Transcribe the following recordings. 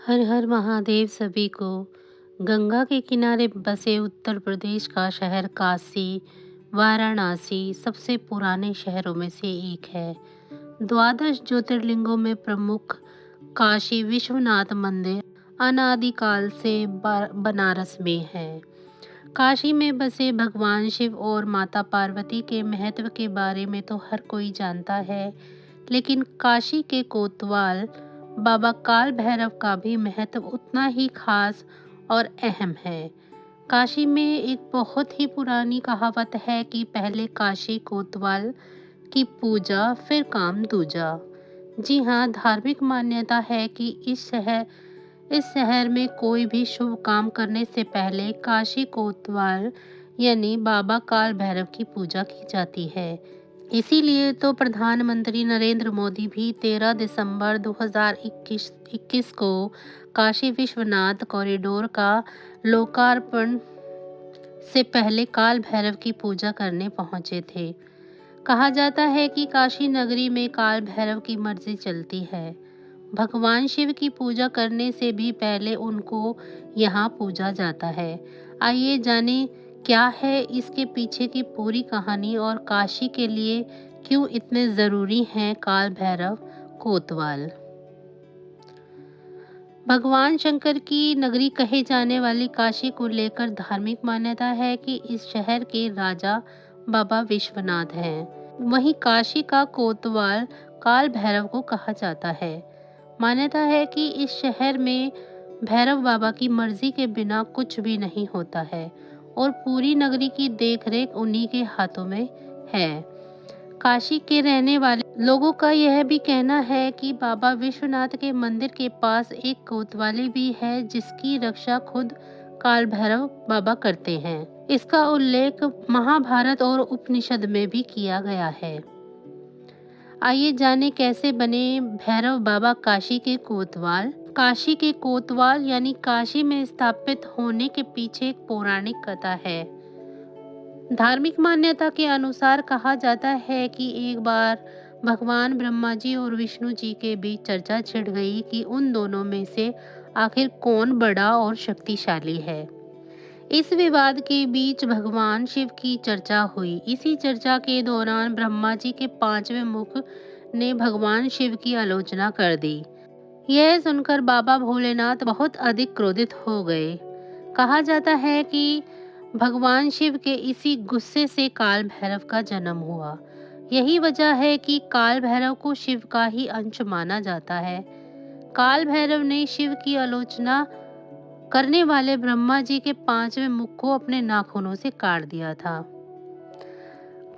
हर हर महादेव सभी को। गंगा के किनारे बसे उत्तर प्रदेश का शहर काशी वाराणसी सबसे पुराने शहरों में से एक है। द्वादश ज्योतिर्लिंगों में प्रमुख काशी विश्वनाथ मंदिर अनादिकाल से बनारस में है। काशी में बसे भगवान शिव और माता पार्वती के महत्व के बारे में तो हर कोई जानता है, लेकिन काशी के कोतवाल बाबा काल भैरव का भी महत्व उतना ही खास और अहम है। काशी में एक बहुत ही पुरानी कहावत है कि पहले काशी कोतवाल की पूजा फिर काम दूजा। जी हाँ, धार्मिक मान्यता है कि इस शहर में कोई भी शुभ काम करने से पहले काशी कोतवाल यानी बाबा काल भैरव की पूजा की जाती है। इसीलिए तो प्रधानमंत्री नरेंद्र मोदी भी 13 दिसंबर 2021 को काशी विश्वनाथ कॉरिडोर का लोकार्पण से पहले काल भैरव की पूजा करने पहुंचे थे। कहा जाता है कि काशी नगरी में काल भैरव की मर्जी चलती है। भगवान शिव की पूजा करने से भी पहले उनको यहाँ पूजा जाता है। आइए जाने क्या है इसके पीछे की पूरी कहानी और काशी के लिए क्यों इतने जरूरी हैं काल भैरव कोतवाल। भगवान शंकर की नगरी कहे जाने वाली काशी को लेकर धार्मिक मान्यता है कि इस शहर के राजा बाबा विश्वनाथ हैं। वहीं काशी का कोतवाल काल भैरव को कहा जाता है। मान्यता है कि इस शहर में भैरव बाबा की मर्जी के बिना कुछ भी नहीं होता है और पूरी नगरी की देखरेख उन्हीं के हाथों में है। काशी के रहने वाले लोगों का यह भी कहना है कि बाबा विश्वनाथ के मंदिर के पास एक कोतवाली भी है जिसकी रक्षा खुद काल भैरव बाबा करते हैं। इसका उल्लेख महाभारत और उपनिषद में भी किया गया है। आइए जाने कैसे बने भैरव बाबा काशी के कोतवाल। काशी के कोतवाल यानी काशी में स्थापित होने के पीछे एक पौराणिक कथा है। धार्मिक मान्यता के अनुसार कहा जाता है कि एक बार भगवान ब्रह्मा जी और विष्णु जी के बीच चर्चा छिड़ गई कि उन दोनों में से आखिर कौन बड़ा और शक्तिशाली है। इस विवाद के बीच भगवान शिव की चर्चा हुई। इसी चर्चा के दौरान ब्रह्मा जी के 5वें मुख ने भगवान शिव की आलोचना कर दी। यह सुनकर बाबा भोलेनाथ बहुत अधिक क्रोधित हो गए। कहा जाता है कि भगवान शिव के इसी गुस्से से काल भैरव का जन्म हुआ। यही वजह है कि काल भैरव को शिव का ही अंश माना जाता है। काल भैरव ने शिव की आलोचना करने वाले ब्रह्मा जी के 5वें मुख को अपने नाखूनों से काट दिया था।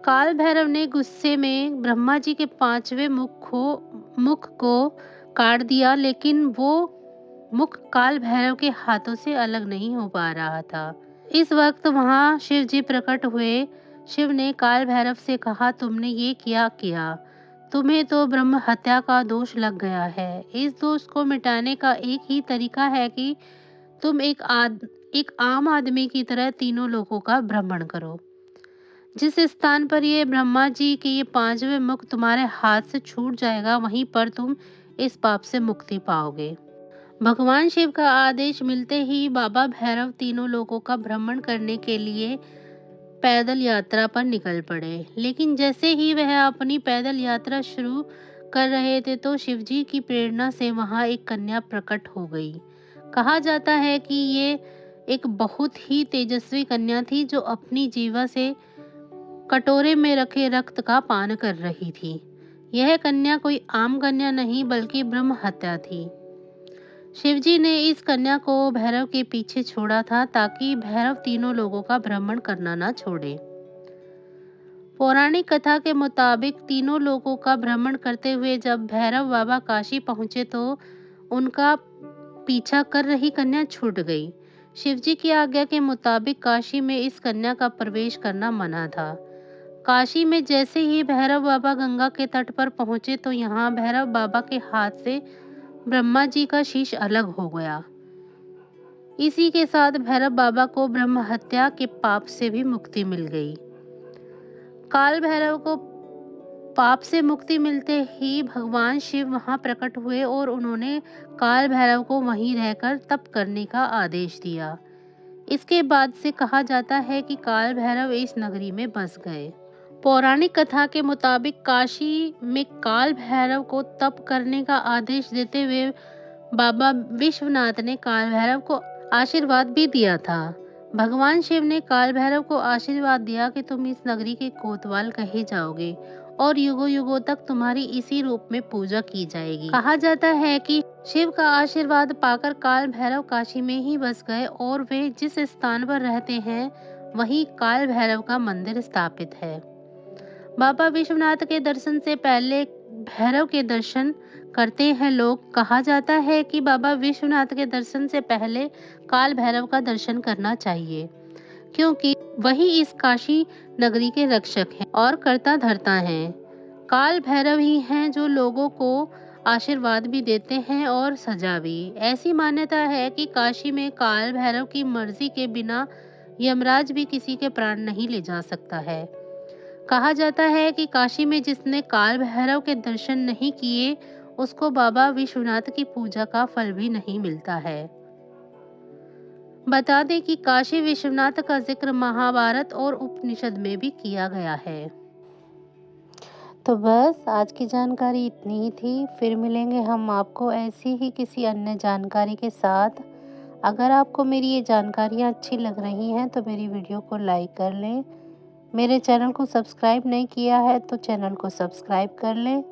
काल भैरव ने गुस्से में ब्रह्मा जी के 5वें मुख को काट दिया, लेकिन वो मुख काल भैरव के हाथों से अलग नहीं हो पा रहा था। इस वक्त वहां शिव जी प्रकट हुए। शिव ने काल भैरव से कहा, तुमने ये क्या किया? तुम्हें तो ब्रह्म हत्या का दोष लग गया है। इस दोष को मिटाने का एक ही तरीका है कि तुम एक आम आदमी की तरह तीनों लोगों का भ्रमण करो। जिस स्थान पर ये ब्रह्मा जी के ये 5वें मुख तुम्हारे हाथ से छूट जाएगा, वहीं पर तुम इस पाप से मुक्ति पाओगे। भगवान शिव का आदेश मिलते ही बाबा भैरव तीनों लोगों का भ्रमण करने के लिए पैदल यात्रा पर निकल पड़े। लेकिन जैसे ही वह अपनी पैदल यात्रा शुरू कर रहे थे तो शिवजी की प्रेरणा से वहां एक कन्या प्रकट हो गई। कहा जाता है कि ये एक बहुत ही तेजस्वी कन्या थी जो अपनी जीवा से कटोरे में रखे रक्त का पान कर रही थी। यह कन्या कोई आम कन्या नहीं बल्कि ब्रह्म हत्या थी। शिवजी ने इस कन्या को भैरव के पीछे छोड़ा था ताकि भैरव तीनों लोगों का भ्रमण करना ना छोड़े। पौराणिक कथा के मुताबिक तीनों लोगों का भ्रमण करते हुए जब भैरव बाबा काशी पहुंचे तो उनका पीछा कर रही कन्या छूट गई। शिवजी की आज्ञा के मुताबिक काशी में इस कन्या का प्रवेश करना मना था। काशी में जैसे ही भैरव बाबा गंगा के तट पर पहुंचे तो यहाँ भैरव बाबा के हाथ से ब्रह्मा जी का शीश अलग हो गया। इसी के साथ भैरव बाबा को ब्रह्म हत्या के पाप से भी मुक्ति मिल गई। काल भैरव को पाप से मुक्ति मिलते ही भगवान शिव वहां प्रकट हुए और उन्होंने काल भैरव को वहीं रहकर तप करने का आदेश दिया। इसके बाद से कहा जाता है कि काल भैरव इस नगरी में बस गए। पौराणिक कथा के मुताबिक काशी में काल भैरव को तप करने का आदेश देते हुए बाबा विश्वनाथ ने काल भैरव को आशीर्वाद भी दिया था। भगवान शिव ने काल भैरव को आशीर्वाद दिया कि तुम इस नगरी के कोतवाल कहे जाओगे और युगों युगों तक तुम्हारी इसी रूप में पूजा की जाएगी। कहा जाता है कि शिव का आशीर्वाद पाकर काल भैरव काशी में ही बस गए और वे जिस स्थान पर रहते हैं वहीं काल भैरव का मंदिर स्थापित है। बाबा विश्वनाथ के दर्शन से पहले भैरव के दर्शन करते हैं लोग। कहा जाता है कि बाबा विश्वनाथ के दर्शन से पहले काल भैरव का दर्शन करना चाहिए, क्योंकि वही इस काशी नगरी के रक्षक हैं और कर्ता धर्ता हैं। काल भैरव ही हैं जो लोगों को आशीर्वाद भी देते हैं और सजा भी। ऐसी मान्यता है कि काशी में काल भैरव की मर्जी के बिना यमराज भी किसी के प्राण नहीं ले जा सकता है। कहा जाता है कि काशी में जिसने काल भैरव के दर्शन नहीं किए उसको बाबा विश्वनाथ की पूजा का फल भी नहीं मिलता है। बता दें कि काशी विश्वनाथ का जिक्र महाभारत और उपनिषद में भी किया गया है। तो बस आज की जानकारी इतनी ही थी। फिर मिलेंगे हम आपको ऐसी ही किसी अन्य जानकारी के साथ। अगर आपको मेरी ये जानकारियाँ अच्छी लग रही हैं तो मेरी वीडियो को लाइक कर लें। मेरे चैनल को सब्सक्राइब नहीं किया है तो चैनल को सब्सक्राइब कर लें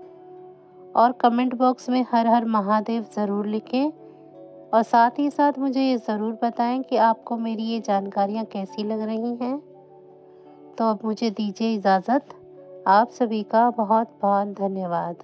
और कमेंट बॉक्स में हर हर महादेव ज़रूर लिखें और साथ ही साथ मुझे ये ज़रूर बताएं कि आपको मेरी ये जानकारियाँ कैसी लग रही हैं। तो अब मुझे दीजिए इजाज़त। आप सभी का बहुत बहुत धन्यवाद।